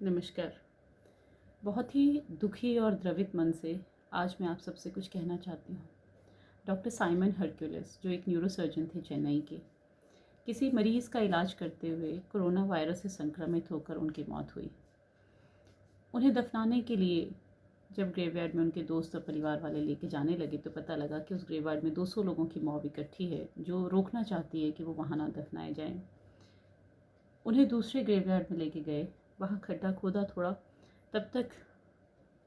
नमस्कार। बहुत ही दुखी और द्रवित मन से आज मैं आप सबसे कुछ कहना चाहती हूँ। डॉक्टर साइमन हरक्यूलिस, जो एक न्यूरोसर्जन थे चेन्नई के, किसी मरीज़ का इलाज करते हुए कोरोना वायरस से संक्रमित होकर उनकी मौत हुई। उन्हें दफनाने के लिए जब ग्रेवयार्ड में उनके दोस्त और परिवार वाले लेके जाने लगे तो पता लगा कि उस ग्रेवयार्ड में 200 लोगों की मौत इकट्ठी है, जो रोकना चाहती है कि वो वहाँ ना दफनाए जाएं। उन्हें दूसरे ग्रेवयार्ड में लेके गए, वहाँ खड्डा खोदा थोड़ा, तब तक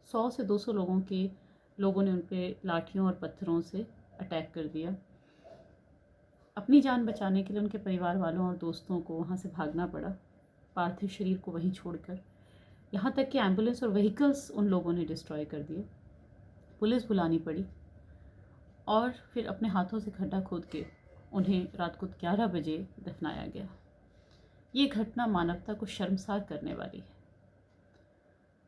100 से 200 लोगों ने उन पे लाठियों और पत्थरों से अटैक कर दिया। अपनी जान बचाने के लिए उनके परिवार वालों और दोस्तों को वहाँ से भागना पड़ा, पार्थिव शरीर को वहीं छोड़कर। यहाँ तक कि एम्बुलेंस और व्हीकल्स उन लोगों ने डिस्ट्रॉय कर दिए। पुलिस बुलानी पड़ी और फिर अपने हाथों से खड्डा खोद के उन्हें रात को 11 बजे दफनाया गया। ये घटना मानवता को शर्मसार करने वाली है।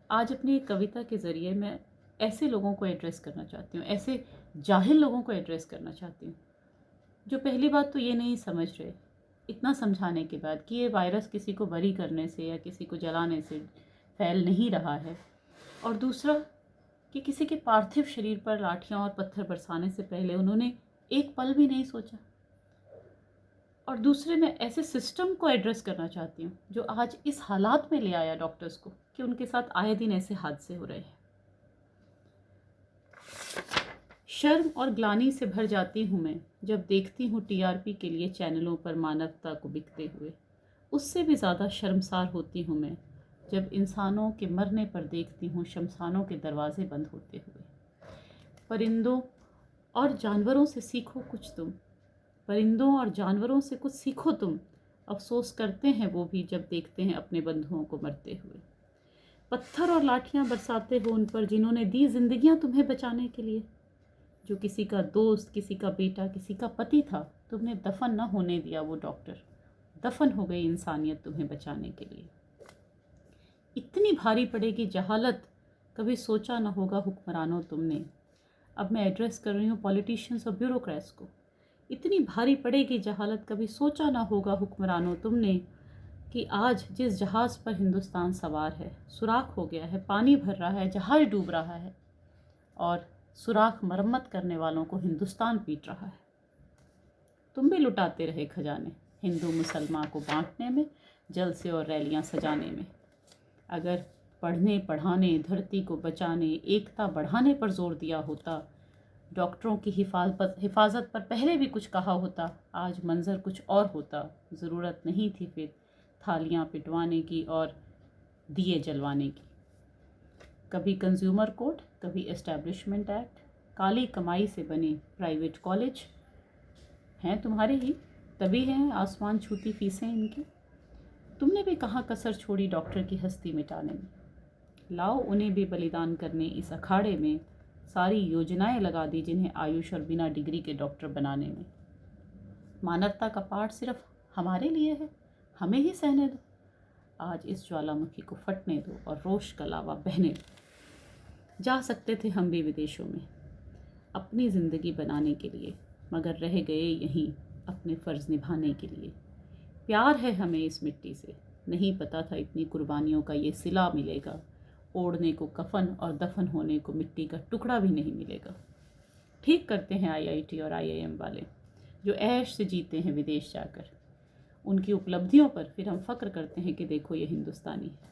आज अपनी एक कविता के ज़रिए मैं ऐसे लोगों को एड्रेस करना चाहती हूँ, ऐसे जाहिल लोगों को एड्रेस करना चाहती हूँ, जो पहली बात तो ये नहीं समझ रहे, इतना समझाने के बाद, कि ये वायरस किसी को बरी करने से या किसी को जलाने से फैल नहीं रहा है, और दूसरा कि किसी के पार्थिव शरीर पर लाठियाँ और पत्थर बरसाने से पहले उन्होंने एक पल भी नहीं सोचा। और दूसरे मैं ऐसे सिस्टम को एड्रेस करना चाहती हूँ जो आज इस हालात में ले आया डॉक्टर्स को कि उनके साथ आए दिन ऐसे हादसे हो रहे हैं। शर्म और ग्लानि से भर जाती हूँ मैं जब देखती हूँ टीआरपी के लिए चैनलों पर मानवता को बिकते हुए। उससे भी ज़्यादा शर्मसार होती हूँ मैं जब इंसानों के मरने पर देखती हूँ शमशानों के दरवाजे बंद होते हुए। परिंदों और जानवरों से सीखो कुछ तुम, परिंदों और जानवरों से कुछ सीखो तुम, अफसोस करते हैं वो भी जब देखते हैं अपने बंधुओं को मरते हुए। पत्थर और लाठियां बरसाते हो उन पर जिन्होंने दी जिंदगियां तुम्हें बचाने के लिए। जो किसी का दोस्त, किसी का बेटा, किसी का पति था, तुमने दफन न होने दिया वो डॉक्टर। दफन हो गई इंसानियत तुम्हें बचाने के लिए। इतनी भारी पड़ेगी जहालत, कभी सोचा न होगा हुक्मरानों तुमने। अब मैं एड्रेस कर रही हूँ पॉलिटिशियंस और ब्यूरोक्रेट्स को। इतनी भारी पड़ेगी जहालत, कभी सोचा ना होगा हुक्मरानों तुमने, कि आज जिस जहाज़ पर हिंदुस्तान सवार है, सुराख हो गया है, पानी भर रहा है, जहाज़ डूब रहा है, और सुराख मरम्मत करने वालों को हिंदुस्तान पीट रहा है। तुम भी लुटाते रहे खजाने, हिंदू मुसलमान को बांटने में, जलसे और रैलियां सजाने में। अगर पढ़ने पढ़ाने, धरती को बचाने, एकता बढ़ाने पर जोर दिया होता, डॉक्टरों की हिफाजत पर पहले भी कुछ कहा होता, आज मंजर कुछ और होता। ज़रूरत नहीं थी फिर थालियां पिटवाने की और दिए जलवाने की। कभी कंज्यूमर कोर्ट, कभी एस्टैब्लिशमेंट एक्ट, काली कमाई से बने प्राइवेट कॉलेज हैं तुम्हारे ही, तभी हैं आसमान छूती फीसें इनकी। तुमने भी कहाँ कसर छोड़ी डॉक्टर की हस्ती मिटाने में। लाओ उन्हें भी बलिदान करने इस अखाड़े में, सारी योजनाएं लगा दी जिन्हें आयुष और बिना डिग्री के डॉक्टर बनाने में। मानवता का पाठ सिर्फ हमारे लिए है, हमें ही सहने दो। आज इस ज्वालामुखी को फटने दो और रोष का लावा बहने दो। जा सकते थे हम भी विदेशों में अपनी ज़िंदगी बनाने के लिए, मगर रह गए यहीं अपने फ़र्ज़ निभाने के लिए। प्यार है हमें इस मिट्टी से, नहीं पता था इतनी कुर्बानियों का ये सिला मिलेगा। ओढ़ने को कफन और दफन होने को मिट्टी का टुकड़ा भी नहीं मिलेगा। ठीक करते हैं आईआईटी और आईआईएम वाले, जो ऐश से जीते हैं विदेश जाकर। उनकी उपलब्धियों पर फिर हम फ़क्र करते हैं कि देखो ये हिंदुस्तानी है।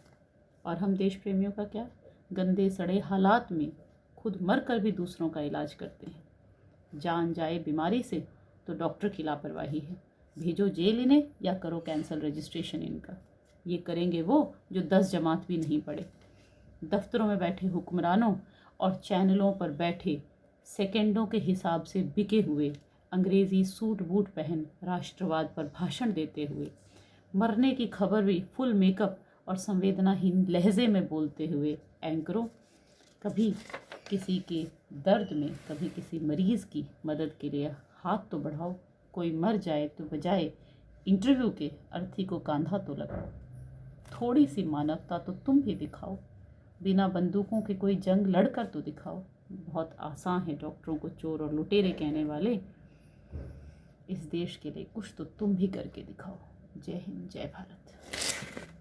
और हम देश प्रेमियों का क्या, गंदे सड़े हालात में खुद मर कर भी दूसरों का इलाज करते हैं। जान जाए बीमारी से तो डॉक्टर की लापरवाही है, भेजो जेल इन्हें या करो कैंसल रजिस्ट्रेशन इनका। ये करेंगे वो जो 10 जमात भी नहीं पढ़े। दफ्तरों में बैठे हुक्मरानों और चैनलों पर बैठे सेकंडों के हिसाब से बिके हुए, अंग्रेज़ी सूट बूट पहन राष्ट्रवाद पर भाषण देते हुए, मरने की खबर भी फुल मेकअप और संवेदनाहीन लहजे में बोलते हुए एंकरों, कभी किसी के दर्द में, कभी किसी मरीज़ की मदद के लिए हाथ तो बढ़ाओ। कोई मर जाए तो बजाय इंटरव्यू के अर्थी को कांधा तो लगाओ। थोड़ी सी मानवता तो तुम भी दिखाओ। बिना बंदूकों के कोई जंग लड़कर तो दिखाओ। बहुत आसान है डॉक्टरों को चोर और लुटेरे कहने वाले। इस देश के लिए कुछ तो तुम भी करके दिखाओ। जय हिंद, जय भारत।